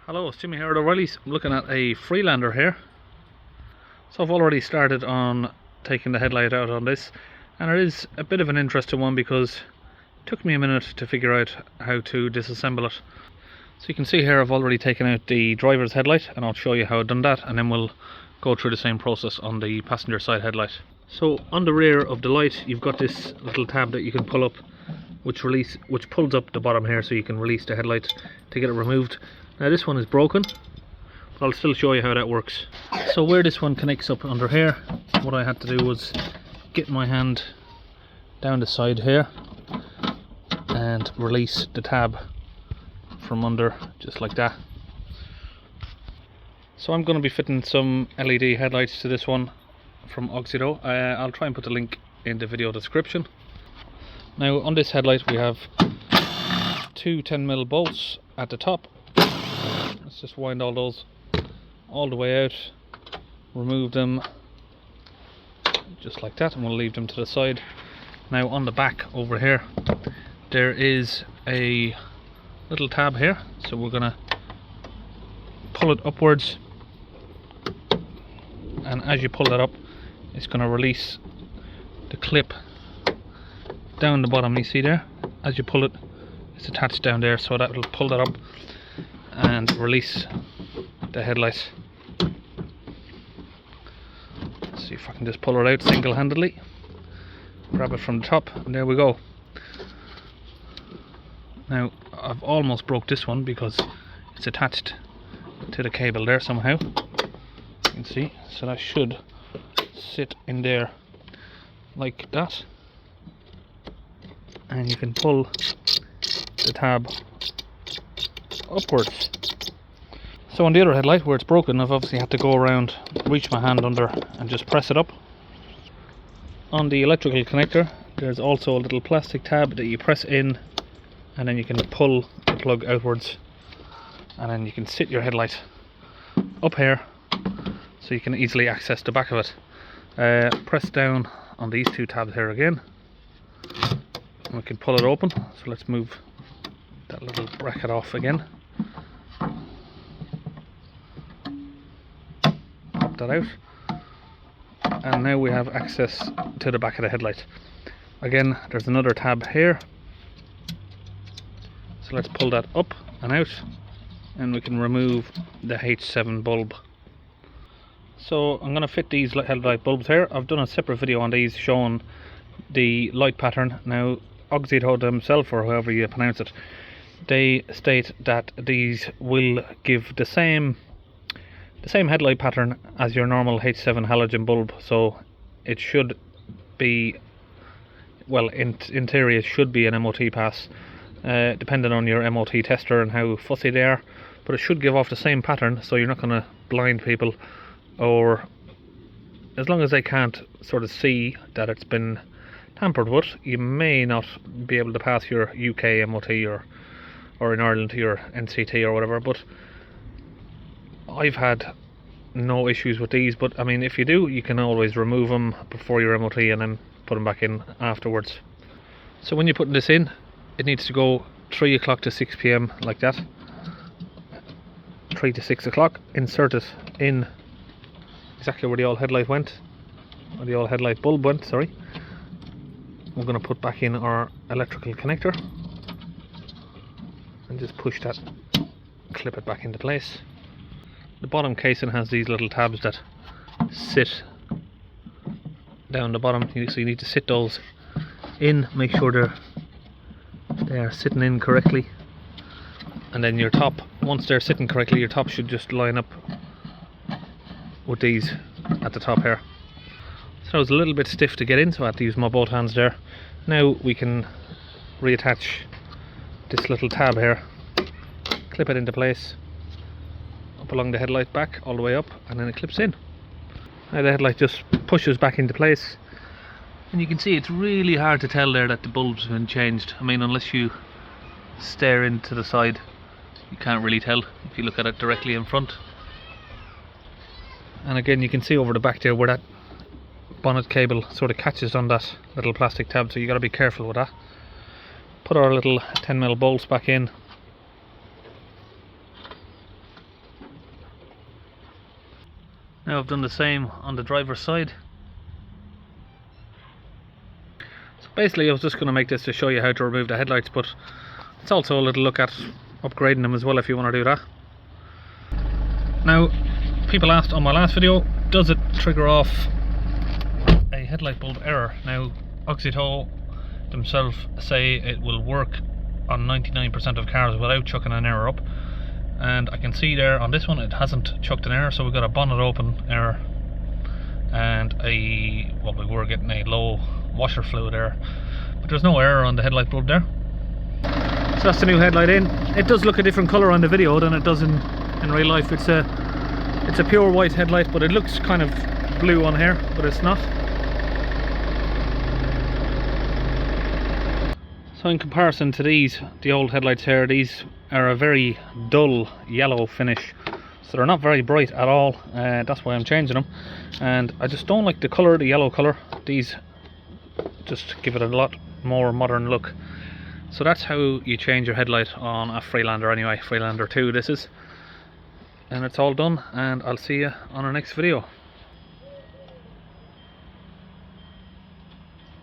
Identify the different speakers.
Speaker 1: Hello, it's Jimmy here at O'Reilly's. I'm looking at a Freelander here. So I've already started on taking the headlight out on this, and it is a bit of an interesting one because it took me a minute to figure out how to disassemble it. So you can see here I've already taken out the driver's headlight, and I'll show you how I've done that, and then we'll go through the same process on the passenger side headlight. So on the rear of the light you've got this little tab that you can pull up, which pulls up the bottom here so you can release the headlight to get it removed. Now this one is broken, but I'll still show you how that works. So where this one connects up under here, what I had to do was get my hand down the side here and release the tab from under, just like that. So I'm going to be fitting some LED headlights to this one from Auxito. I'll try and put the link in the video description. Now on this headlight we have two 10mm bolts at the top. Let's just wind all those all the way out, remove them just like that, and we'll leave them to the side. Now on the back over here there is a little tab here, so we're gonna pull it upwards, and as you pull that up it's gonna release the clip down the bottom. You see there, as you pull it, it's attached down there, so that will pull that up and release the headlight. Let's see if I can just pull it out single-handedly, grab it from the top, and there we go. Now I've almost broke this one because it's attached to the cable there somehow, you can see, so that should sit in there like that, and you can pull the tab upwards. So on the other headlight where it's broken, I've obviously had to go around, reach my hand under and just press it up. On the electrical connector there's also a little plastic tab that you press in, and then you can pull the plug outwards, and then you can sit your headlight up here so you can easily access the back of it. Press down on these two tabs here again and we can pull it open. So let's move that little bracket off again, pop that out, and now we have access to the back of the headlight. Again, there's another tab here, so let's pull that up and out, and we can remove the H7 bulb. So I'm going to fit these headlight bulbs here. I've done a separate video on these showing the light pattern. Now Auxito themselves, or however you pronounce it, they state that these will give the same headlight pattern as your normal H7 halogen bulb, so it should be, well, in theory it should be an MOT pass, depending on your MOT tester and how fussy they are, but it should give off the same pattern, so you're not going to blind people, or as long as they can't sort of see that it's been tampered with, you may not be able to pass your UK MOT or in Ireland to your NCT or whatever. But I've had no issues with these, but I mean, if you do, you can always remove them before your MOT and then put them back in afterwards. So when you're putting this in, it needs to go 3 o'clock to 6 PM like that. 3 to 6 o'clock, insert it in exactly where the old headlight went, or the old headlight bulb went, sorry. We're going to put back in our electrical connector and just push that, clip it back into place. The bottom casing has these little tabs that sit down the bottom, so you need to sit those in, make sure they are sitting in correctly, and then your top, once they're sitting correctly, your top should just line up with these at the top here. So it was a little bit stiff to get in, so I had to use my both hands there. Now we can reattach this little tab here, clip it into place up along the headlight back all the way up, and then it clips in. Now the headlight just pushes back into place, and you can see it's really hard to tell there that the bulb's been changed. I mean, unless you stare into the side, you can't really tell if you look at it directly in front. And again, you can see over the back there where that bonnet cable sort of catches on that little plastic tab, so you got to be careful with that. Put our little 10mm bolts back in, Now I've done the same on the driver's side. So basically I was just going to make this to show you how to remove the headlights, but it's also a little look at upgrading them as well if you want to do that. Now, people asked on my last video, does it trigger off a headlight bulb error? Now, Auxito themselves say it will work on 99% of cars without chucking an error up, and I can see there on this one it hasn't chucked an error, so we've got a bonnet open error and we were getting a low washer fluid error, but there's no error on the headlight bulb there. So that's the new headlight in. It does look a different colour on the video than it does in real life. It's a pure white headlight, but it looks kind of blue on here, but it's not. So in comparison to these, the old headlights here, these are a very dull yellow finish, so they're not very bright at all. That's why I'm changing them, and I just don't like the colour, the yellow colour. These just give it a lot more modern look. So that's how you change your headlight on a Freelander anyway. Freelander 2 this is, and it's all done, and I'll see you on our next video.